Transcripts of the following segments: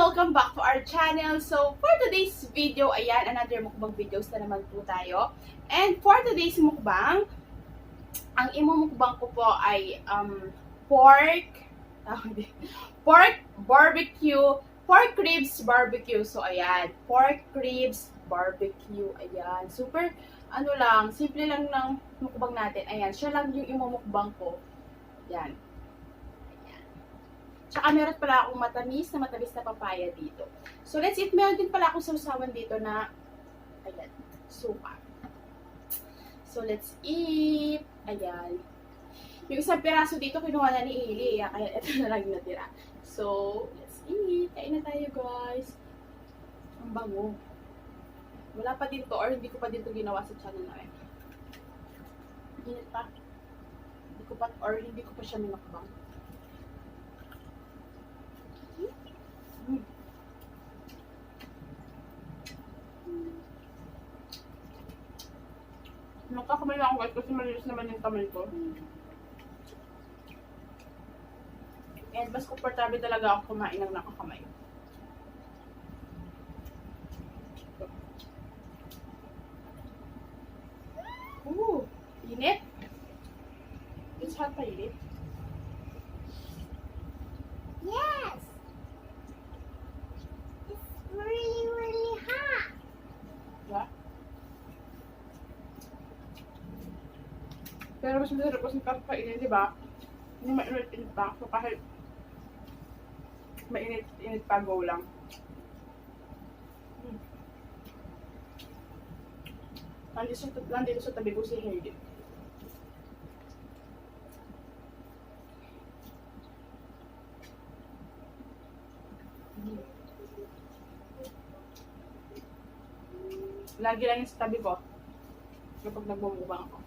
welcome back to our channel. So, for today's video, ayan, another mukbang videos na naman po tayo. And for today's mukbang, ang imumukbang ko po ay pork ribs barbecue. So, ayan, pork ribs barbecue. Ayan, super, simple lang ng mukbang natin. Ayan, siya lang yung imumukbang ko. Ayan. Tsaka meron pala akong matamis na papaya dito. So, let's eat. Meron din pala akong sausawan dito na, ayan, suka. So, let's eat. Ayan. Yung isang piraso dito, kinuha na ni Eli. Kaya ito na lang yung natira. So, let's eat. Kain na tayo, guys. Ang bango. Wala pa din to, or hindi ko pa din to ginawa sa channel namin. Init pa. Hindi ko pa siya minakbang. Nagkakamay na ako guys kasi malinis naman yung kamay ko. And mas komportable talaga ako kumain ng nakakamay. Ooh, init. It's hot pa init. Yes! It's really, really hot. Yeah. Pero mas masarap kasi kapainin, di ba? Hindi mainit-init pa. So kahit mainit-init pa, go lang. Nandito sa tabi ko si Heidi. Lagi lang yung sa tabi ko kapag nagbumubang ako.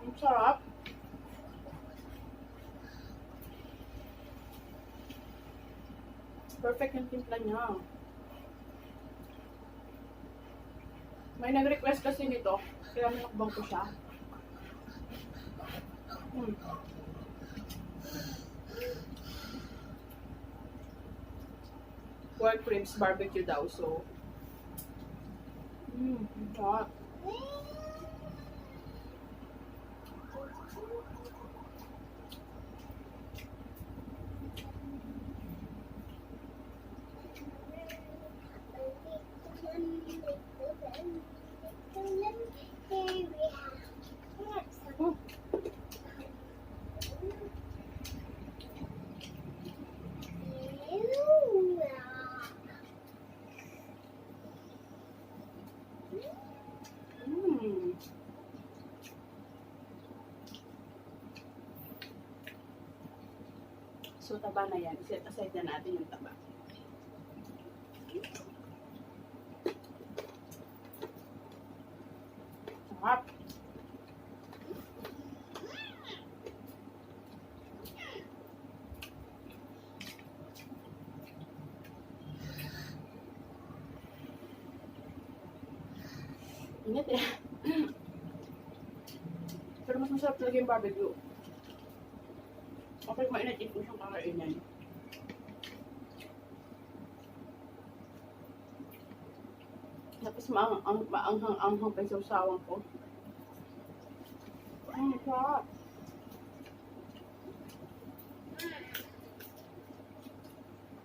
Ang sarap. Perfect yung timpla niya. May nag-request kasi nito. Kaya nakabang ko siya. Pork ribs barbecue daw. So, ang sarap. So, taba na yan. Set aside na natin yung taba. Sarap. Init eh. Pero mas masarap talaga yung barbecue. Okay, mainit ko siyang kakainin. Tapos maanghang-anghang pa yung sausawan ko. Ang sarap.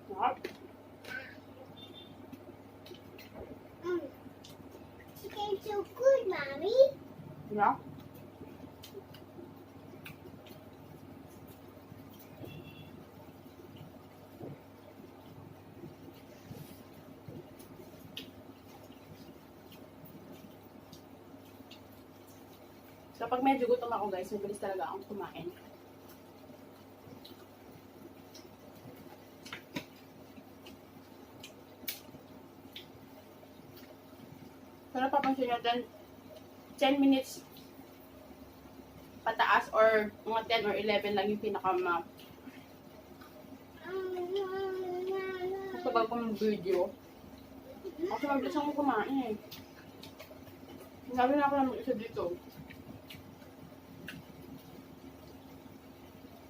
Sarap. Chicken so good, Mommy. Yeah. Kapag medyo gutom ako guys, mabilis talaga akong kumain. So napapansin nyo, 10 minutes pataas or mga 10 or 11 lang yung pinaka kapag kong video. Kasi mabilis akong kumain eh. Sinabi na ako ng isa dito.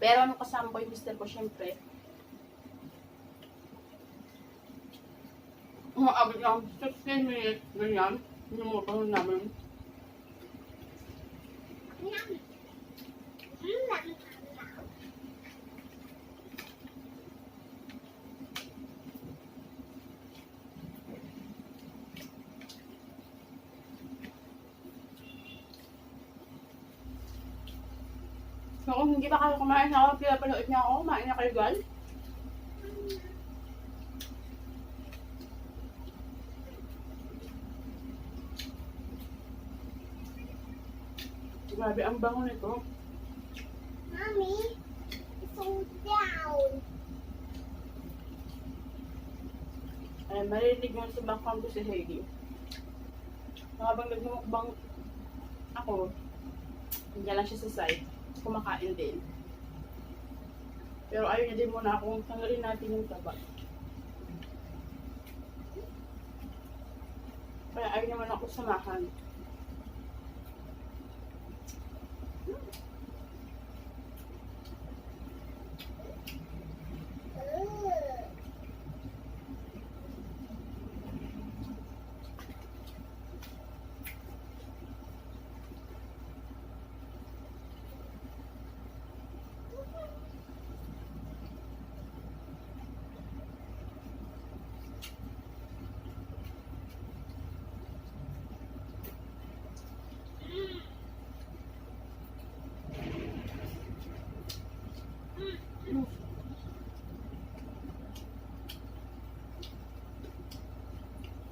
Pero ano kasama ko yung mister ko, syempre. Umaabot lang 16 minutes, ganyan. Minumuto namin. Yum. So, kung hindi pa kayo kumain ako, pinapanood niya ako, kumain na kayo, girl. Grabe, ang bango nito. Mommy, it's so down. Ay, marinig mo sa background ko si Heidi. Habang nagmumukbang ako, hindi lang siya sa side, kumakain din. Pero ayaw niya din muna akong tanggalin natin yung taba. Kaya ayaw naman ako samahan.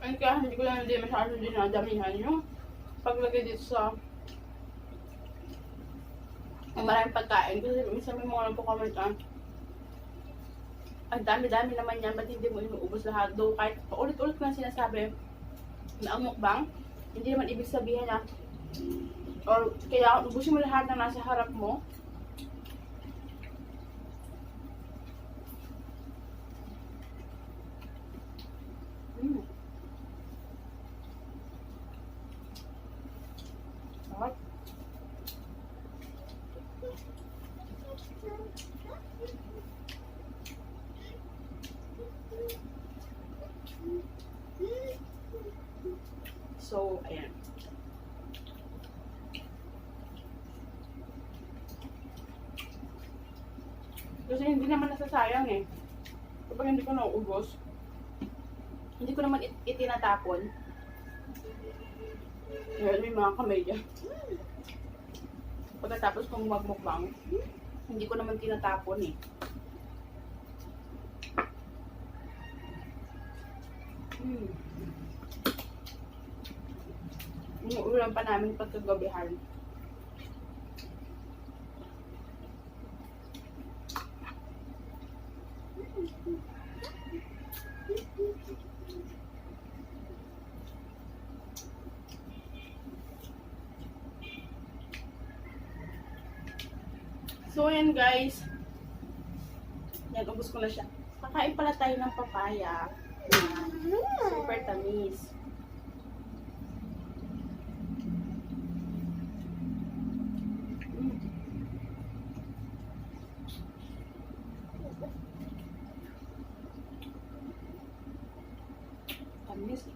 Ay, kaya hindi ko lang hindi masyadong dinadamihan yung paglagay dito sa maraming pagkain. Kasi minsan may mga nagpo-comment ang dami-dami naman yan, ba't hindi mo inuubos lahat? Though kahit paulit-ulit ko na sinasabi na ang mukbang, hindi naman ibig sabihin na or kaya ubusin mo lahat na nasa harap mo. Sarap. So, ayan. Kasi hindi naman nasasayang eh. Kapag hindi ko nauubos, hindi ko naman itinatapon. Ngayon may mga kamedya. Pagkatapos kong magmukbang, hindi ko naman tinatapon eh. Inuulam pa namin pagkagabihan. So, ayan guys. Yan, ubos ko na siya. Kakain pala tayo ng papaya. Super tamis. Tamis.